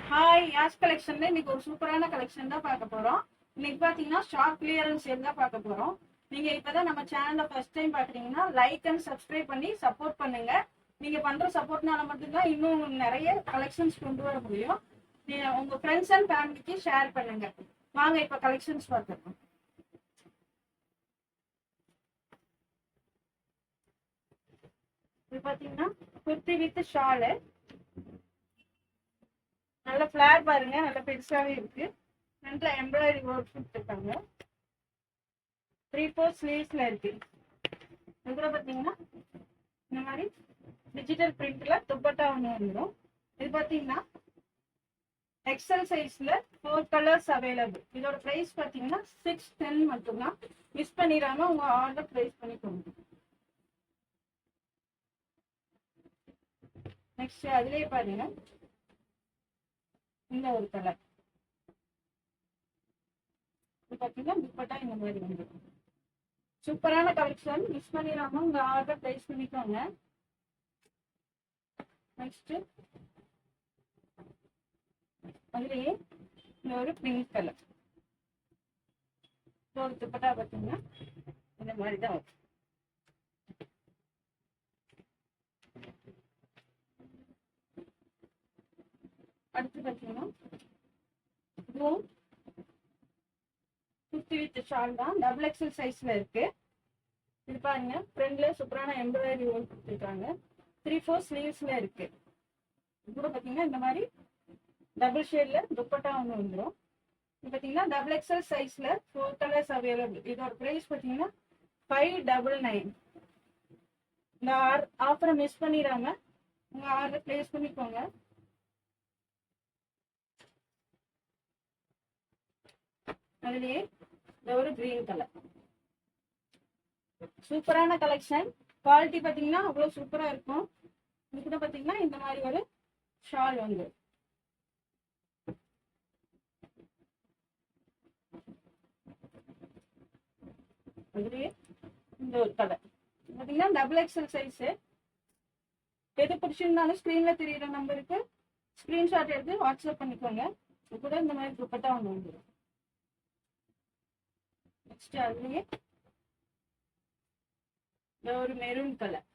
Hi Yash கலெக்ஷன்ல இன்னைக்கு ஒரு சூப்பரான கலெக்ஷன் தான் பார்க்க போறோம். இன்னைக்கு பாத்தீங்கன்னா ஸ்டாக் கிளியரன்ஸ் சேல் தான் பார்க்க போறோம். நீங்க இப்பதான் நம்ம சேனலை ஃபர்ஸ்ட் டைம் பாக்குறீங்கன்னா லைக் அண்ட் சப்ஸ்கிரைப் பண்ணி சப்போர்ட் பண்ணுங்க. நீங்க பண்ற சப்போர்ட்னால மட்டும்தான் இன்னும் நிறைய கலெக்ஷன்ஸ் கொண்டு வர முடியும். நீங்க உங்க ஃப்ரெண்ட்ஸ் அண்ட் ஃபேமிலிக்கு ஷேர் பண்ணுங்க. வாங்க இப்ப கலெக்ஷன்ஸ் பார்த்துருக்கோம். இது பாத்தீங்கன்னா குர்த்தி வித் ஷாலு, நல்ல ஃபிளேர் பாருங்க, நல்ல பெருசாவே இருக்கு. ஃப்ரண்ட்ல எம்ப்ராய்டரி ஒர்க் கொடுத்துருக்காங்க. 3/4 ஸ்லீவ்ஸ்ல இருக்கு. இதுல பாத்தீங்கன்னா இந்த மாதிரி டிஜிட்டல் பிரிண்ட்ல துப்பட்டா ஒன்று வந்துடும். இது பாத்தீங்கன்னா எக்ஸல் சைஸ்ல 4 கலர்ஸ் அவைலபிள். இதோட பிரைஸ் பாத்தீங்கன்னா 610 மட்டும்தான். மிஸ் பண்ணிடாம உங்க ஆர்டர் பிளேஸ் பண்ணிக்கோங்க. நெக்ஸ்ட் அதுலயே பாருங்க இந்த ஒரு கலர். இது பாத்தீங்கன்னா துப்பட்டா இந்த மாதிரி வந்துடும். சூப்பரான கலெக்ஷன், மிஸ் பண்ணிடாம உங்க ஆர்டர் பிளேஸ் பண்ணிக்கோங்க. நெக்ஸ்ட் அதுலயே இந்த ஒரு பிங்க் கலர். ஒரு துப்பட்டா பாத்தீங்கன்னா இந்த மாதிரி தான் வரும். அடுத்து பாத்தீங்கன்னா இதுவும் குர்த்தி வித் ஷால் தான், டபுள் எக்ஸல் சைஸ்ல இருக்கு. இது பாருங்க ஃப்ரண்ட்ல சூப்பரான எம்ப்ராய்டரி ஒர்க் கொடுத்துருக்காங்க. 3/4 ஸ்லீவ்ஸ்ல இருக்கு. கூட பாத்தீங்கன்னா இந்த மாதிரி டபுள் ஷேட்ல துப்பட்டா ஒன்று வந்துடும். இது பாத்தீங்கன்னா டபுள் எக்ஸல் சைஸ்ல 4 கலர்ஸ் அவைலபிள். இதோட பிரைஸ் பாத்தீங்கன்னா 599. இந்த ஆஃபரை மிஸ் பண்ணிடாம உங்க ஆர்டர் பிளேஸ் பண்ணிக்கோங்க. அதுலயே இந்த ஒரு கிரீன் கலர், சூப்பரான கலெக்ஷன். குவாலிட்டி பாத்தீங்கன்னா அவ்வளவு சூப்பரா இருக்கும். இது கூட பாத்தீங்கன்னா இந்த மாதிரி ஒரு ஷால் வந்து அதுலயே இந்த ஒரு கலர் பாத்தீங்கன்னா டபுள் எக்ஸல் சைஸ். எது பிடிச்சிருந்தாலும் ஸ்கிரீன்ல தெரியுற நம்பருக்கு ஸ்கிரீன்ஷாட் எடுத்து வாட்ஸ்அப் பண்ணிக்கோங்க. இது கூட இந்த மாதிரி துப்பட்டா ஒன்று வந்துடும். நெக்ஸ்ட் அதுலயே ஒரு மெரூன் கலர்.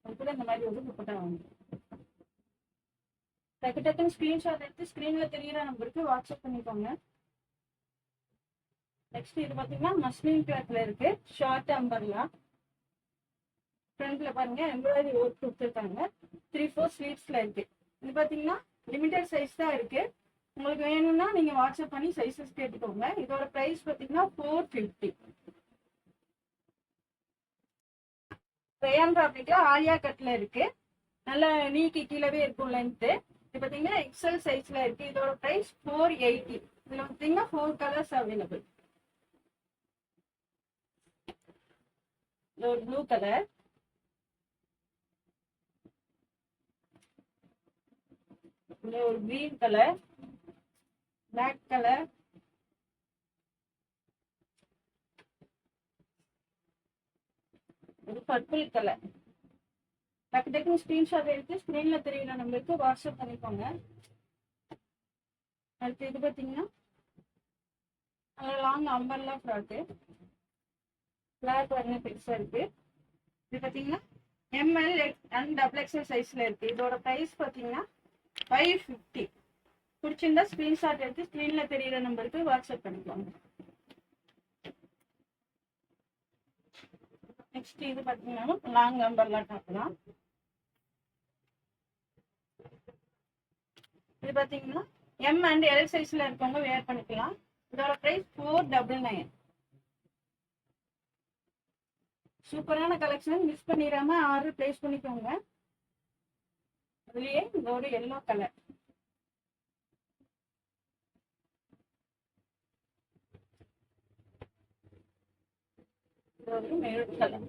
அது கூட இந்த மாதிரி ஒரு துப்பட்டா வந்துடும். டக்கு டக்குன்னு ஸ்கிரீன்ஷாட் எடுத்து ஸ்கிரீன்ல தெரியுற நம்பருக்கு வாட்ஸ்அப் பண்ணிக்கோங்க. நெக்ஸ்ட் இது பாத்தீங்கன்னா மஸ்லின் கிளாத்ல இருக்கு, ஷார்ட் அம்பர்லா. ஃப்ரண்ட்ல பாருங்க எம்ப்ராய்டரி ஒர்க் கொடுத்துருக்காங்க. 3/4 ஸ்லீவ்ஸ்ல இருக்கு. இது பாத்தீங்கன்னா லிமிடெட் சைஸ் தான் இருக்கு. உங்களுக்கு வேணும்னா நீங்க வாட்ஸ்அப் பண்ணி சைஸஸ் கேட்டுக்கோங்க. இதோட பிரைஸ் பாத்தீங்கன்னா 450. ரயான் ஃபேப்ரிக்ல ஆலியா கட்ல இருக்கு. நல்ல நீக்கி கீழவே இருக்கும் லென்த். இது பாத்தீங்கன்னா எக்ஸல் சைஸ்ல இருக்கு. இதோட பிரைஸ் 480. இதுல பாத்தீங்கன்னா 4 கலர்ஸ் அவைலபிள். ஒரு ப்ளூ கலர், ஒரு கிரீன் கலர், பிளாக் கலர், ஒரு பர்பிள் கலர். டக்கு டக்குன்னு ஸ்கிரீன்ஷாட் எடுத்து ஸ்கிரீன்ல தெரியுற நம்பருக்கு வாட்ஸ்அப் பண்ணிக்கோங்க. அடுத்து இது பாத்தீங்கன்னா லாங் அம்பர்லா ஃப்ராக்கு. ஃபிளாக் வந்து பெருசா இருக்கு. இது பாத்தீங்கன்னா எம்எல் அண்ட் டபுள் எக்ஸல் சைஸ்ல இருக்கு. இதோட பிரைஸ் பாத்தீங்கன்னா 550. பிடிச்சிருந்தா ஸ்கிரீன்ஷாட் எடுத்து ஸ்கிரீன்ல தெரியுற நம்பருக்கு வாட்ஸ்அப் பண்ணிக்கோங்க. நெக்ஸ்ட் இது பாத்தீங்கன்னா லாங் அம்பர்லா டாப் தான். இது பாத்தீங்கன்னா எம் அண்ட் எல் சைஸ்ல இருக்கவங்க வேர் பண்ணிக்கலாம். இதோட பிரைஸ் 499. சூப்பரான கலெக்ஷன், மிஸ் பண்ணிடாம ஆர்டர் பிளேஸ் பண்ணிக்கோங்க. அதுலயே இந்த ஒரு எல்லோ கலர், ஒரு மெரூன் கலர்.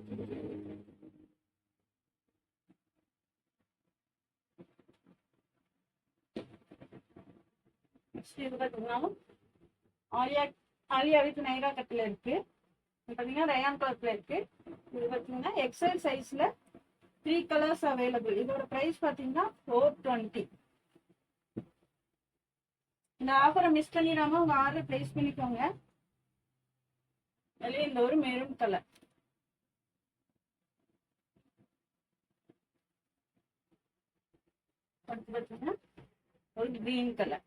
நெக்ஸ்ட் இது பாத்தீங்கன்னா ஆலியா வித் நைரா கட்ல இருக்கு. இது பாத்தீங்கன்னா ரயான் கிளாத்ல இருக்கு. இது பாத்தீங்கன்னா எக்ஸல் சைஸ்ல 3 கலர்ஸ் அவைலபிள். இதோட பிரைஸ் பாத்தீங்கன்னா 420. இந்த ஆஃபரை மிஸ் பண்ணிடாம உங்க ஆர்டர் பிளேஸ் பண்ணிக்கோங்க. அதுலயே இந்த ஒரு மெரூன் கலர், அடுத்து பாத்தீங்கன்னா ஒரு கிரீன் கலர்,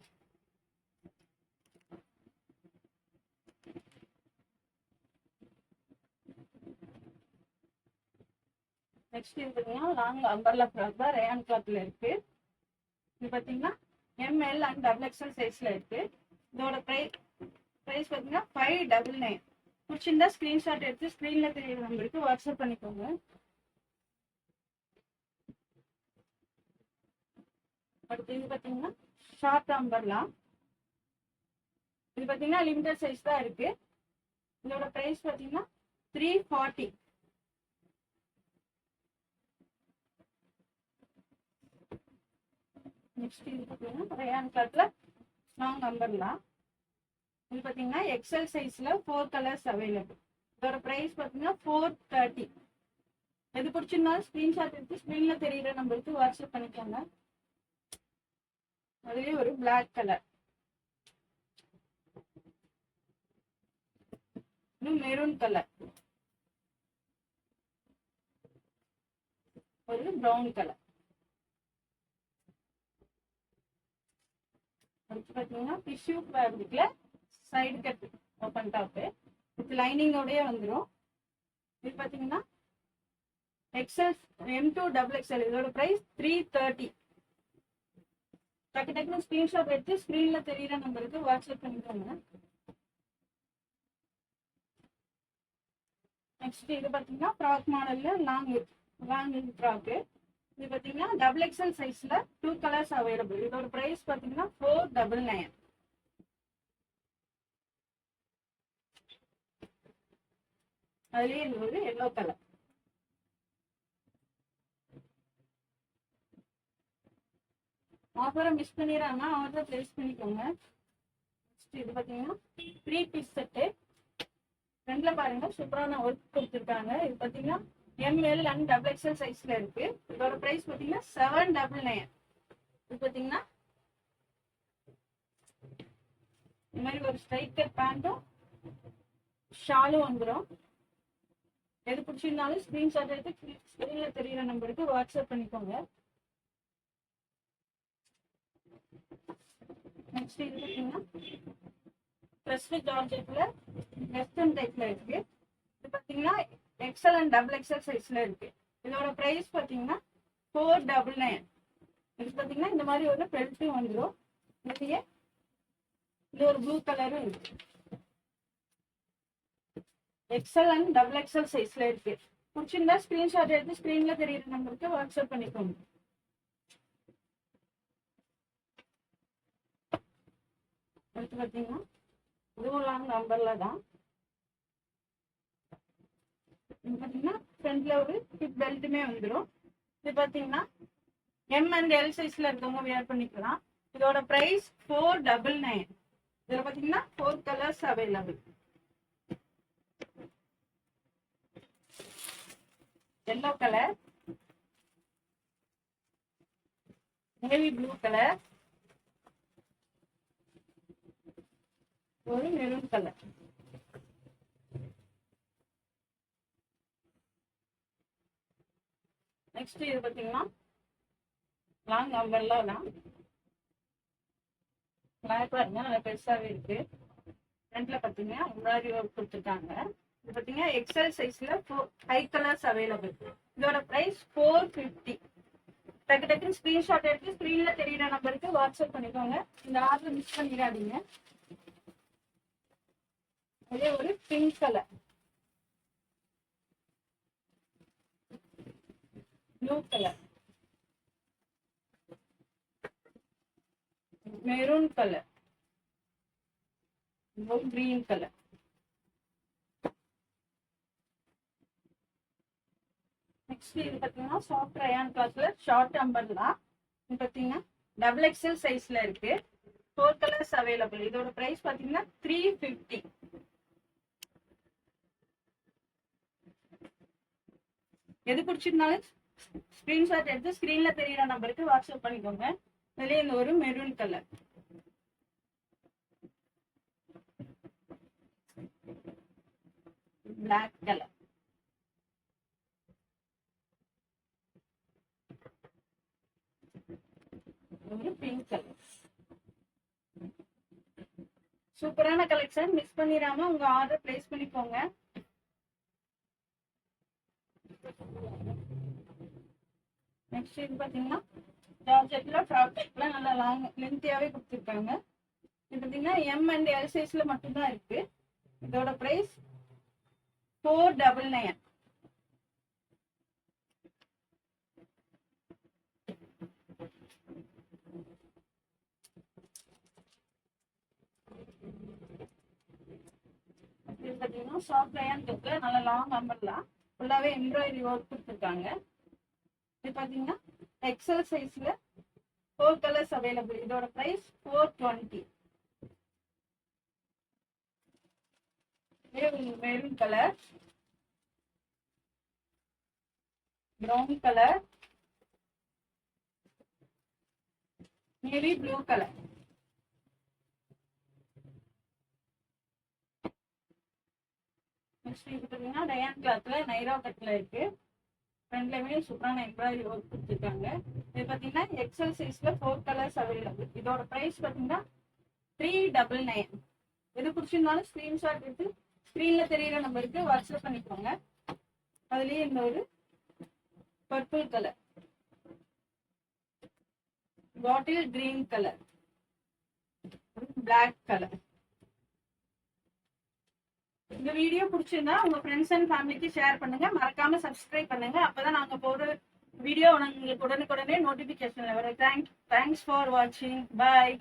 நெக்ஸ்ட் இது பாத்தீங்கன்னா லாங் அம்பர்லா ஃப்ராக் தான், ரேயான் கிளாத்ல இருக்கு. இது பாத்தீங்கன்னா ML அண்ட் XXL சைஸ்ல இருக்கு. இதோட பிரைஸ் பாத்தீங்கன்னா 599. பிடிச்சிருந்தா ஸ்கிரீன்ஷாட் எடுத்து ஸ்கிரீன்ல தெரியுற நம்பருக்கு வாட்ஸ்அப் பண்ணிக்கோங்க. அடுத்து இது பாத்தீங்கன்னா ஷார்ட் அம்பர்லா. இது பாத்தீங்கன்னா லிமிடெட் சைஸ் தான் இருக்கு. இதோட பிரைஸ் பாத்தீங்கன்னா 340. நெக்ஸ்ட் இது பாத்தீங்கன்னா ரேயான் கிளாத்ல லாங் அம்பர்லா. இது பாத்தீங்கன்னா XL சைஸ்ல 4 கலர்ஸ் அவைலபிள். இதோட பிரைஸ் பாத்தீங்கன்னா 430. எது பிடிச்சிருந்தாலும் ஸ்கிரீன்ஷாட் எடுத்து ஸ்கிரீன்ல தெரியுற நம்பருக்கு வாட்ஸ்அப் பண்ணிக்கோங்க. அதுலயே ஒரு பிளாக் கலர், மெரூன் கலர், ஒரு பிரவுன் கலர். அடுத்து பாத்தீங்கன்னா டிஷ்யூ ஃபேப்ரிக்ல side cut open top with லைனிங்கோடய வந்துடும். இது பாத்தீங்கன்னா XL M2 XXL. இதோட பிரைஸ் 330. டக்கு டக்குனு ஸ்கிரீன்ஷாட் எடுத்து ஸ்கிரீன்ல தெரியுற நம்பருக்கு வாட்ஸ்அப் பண்ணிக்கோங்க. நெக்ஸ்ட் இது பாத்தீங்கன்னா ஃப்ராக் மாடல்ல லாங் ஃப்ராக். இது பாத்தீங்கன்னா XXL சைஸ்ல 2 கலர்ஸ் அவைலபிள். இதோட பிரைஸ் பாத்தீங்கன்னா 499. அதுலயே இது ஒரு எல்லோ கலர். ஆஃபரை மிஸ் பண்ணிடுறாங்க, ஆர்டர் பிளேஸ் பண்ணிக்கோங்க. இது பாத்தீங்கன்னா 3 பீஸ் செட்டு. ஃப்ரண்ட்ல பாருங்க சூப்பரான ஒர்க் கொடுத்துருக்காங்க. இது பாத்தீங்கன்னா ML அண்ட் XXL சைஸ்ல இருக்கு. இதோட பிரைஸ் பாத்தீங்கன்னா 799. இது பாத்தீங்கன்னா இந்த மாதிரி ஒரு ஸ்ட்ரைக்கர் பேண்ட்டும் ஷாலும் வந்துடும். எது பிடிச்சிருந்தாலும் ஸ்கிரீன்ஷாட் எடுத்து ஸ்கிரீன்ல தெரியுற நம்பருக்கு வாட்ஸ்அப் பண்ணிக்கோங்க. நெக்ஸ்ட் இது பாத்தீங்கன்னா ட்ரெஸ் ஜார்ஜெட்ல வெஸ்டர்ன் டைப்ல இருக்கு. இது பாத்தீங்கன்னா XL அண்ட் XXL சைஸ்ல இருக்கு. இதோட பிரைஸ் பாத்தீங்கன்னா 499. இது பாத்தீங்கன்னா இந்த மாதிரி ஒரு பெல்ட்டும் வந்துடும். இதுலயே இது ஒரு ப்ளூ கலரும் இருக்கு. XL அண்ட் XXL சைஸ்ல இருக்கு. பிடிச்சிருந்தா ஸ்கிரீன்ஷாட் எடுத்து ஸ்கிரீன்ல தெரியுற நம்பருக்கு வாட்ஸ்அப் பண்ணிக்கோங்க. அடுத்து பாத்தீங்கன்னா இதுவும் லாங் அம்பர்ல தான். இது பாத்தீங்கன்னா ஃப்ரண்ட்ல ஒரு ஹிப் பெல்ட்டுமே வந்துடும். இது பாத்தீங்கன்னா M அண்ட் L சைஸ்ல இருக்கவங்க வியர் பண்ணிக்கலாம். இதோட பிரைஸ் 499. இதுல பாத்தீங்கன்னா 4 colours available. Yellow colour, navy blue colour, ஒரு மெரூன் கலர். நெக்ஸ்ட் இது பாத்தீங்கன்னா லாங் அம்பர்லா தான். பாருங்க நல்லா பெருசாவே இருக்கு. ஃப்ரண்ட்ல பாத்தீங்கன்னா முன்னாடி ஒர்க் கொடுத்துருக்காங்க. இது பாத்தீங்கன்னா XL சைஸ்ல 5 கலர்ஸ் அவைலபிள். இதோட பிரைஸ் 450. டக்கு டக்குன்னு ஸ்கிரீன்ஷாட் எடுத்து ஸ்கிரீன்ல தெரியுற நம்பருக்கு வாட்ஸ்அப் பண்ணிக்கோங்க. இந்த ஆர்டர் மிஸ் பண்ணிடாதீங்க. அதே ஒரு pink colour, blue colour, maroon colour, green colour. Next இது பாத்தீங்கன்னா சாஃப்ட் ரயான் கிளாத்ல ஷார்ட் அம்பர்லா. இது பாத்தீங்கன்னா XXL சைஸ்ல இருக்கு. 4 கலர்ஸ் அவைலபிள். இதோட பிரைஸ் பாத்தீங்கன்னா 350. எது பிடிச்சிருந்தாலும் ஸ்கிரீன்ஷாட் எடுத்து ஸ்கிரீன்ல தெரியுற நம்பருக்கு வாட்ஸ்அப் பண்ணிக்கோங்க. இதுலயே இந்த ஒரு மெரூன் கலர், பிளாக் கலர், ஒரு பிங்க் கலர். சூப்பரான கலெக்ஷன், மிஸ் பண்ணிடாம உங்க ஆர்டர் பிளேஸ் பண்ணிக்கோங்க. நெக்ஸ்ட் இது பாத்தீங்கன்னா ஜார்ஜெட்ல ஃப்ராக் டைப்ல நல்லா லாங் லென்த்தியாவே கொடுத்துருக்காங்க. இது பாத்தீங்கன்னா எம் அண்ட் எல் சைஸ்ல மட்டும்தான் இருக்கு. இதோட பிரைஸ் 499. இது பாத்தீங்கன்னா சாஃப்ட் லயன் இருக்குல, நல்ல லாங் அம்பர்லா ஃபுல்லாவே எம்ப்ராய்டரி ஒர்க் கொடுத்துருக்காங்க. இது பாத்தீங்கன்னா எக்ஸல் சைஸ்ல 4 கலர்ஸ் அவைலபிள். இதோட price 420. Maroon colour, brown colour, navy blue colour. Next இது பாத்தீங்கன்னா டயான் கிளாத்ல நைரா கட்ல இருக்கு. ஃப்ரண்ட்லயுமே சூப்பரான எம்ப்ராய்டரி ஒர்க் கொடுத்துருக்காங்க. இது பாத்தீங்கன்னா எக்ஸல் சைஸ்ல 4 கலர்ஸ் அவைலபிள். இதோட பிரைஸ் பாத்தீங்கன்னா 399. எது பிடிச்சிருந்தாலும் ஸ்கிரீன்ஷாட் எடுத்து ஸ்கிரீன்ல தெரியுற நம்பருக்கு வாட்ஸ்அப் பண்ணிக்கோங்க. அதுலயே இந்த ஒரு purple colour, bottle green colour, black colour. இந்த வீடியோ பிடிச்சிருந்தா உங்க ஃப்ரெண்ட்ஸ் அண்ட் ஃபேமிலிக்கு ஷேர் பண்ணுங்க. மறக்காம சப்ஸ்கிரைப் பண்ணுங்க. அப்பதான் நாங்க போற வீடியோ உங்களுக்கு உடனுக்குடனே நோட்டிபிகேஷன்ல வரும். தேங்க்ஸ் ஃபார் வாட்சிங். பாய்.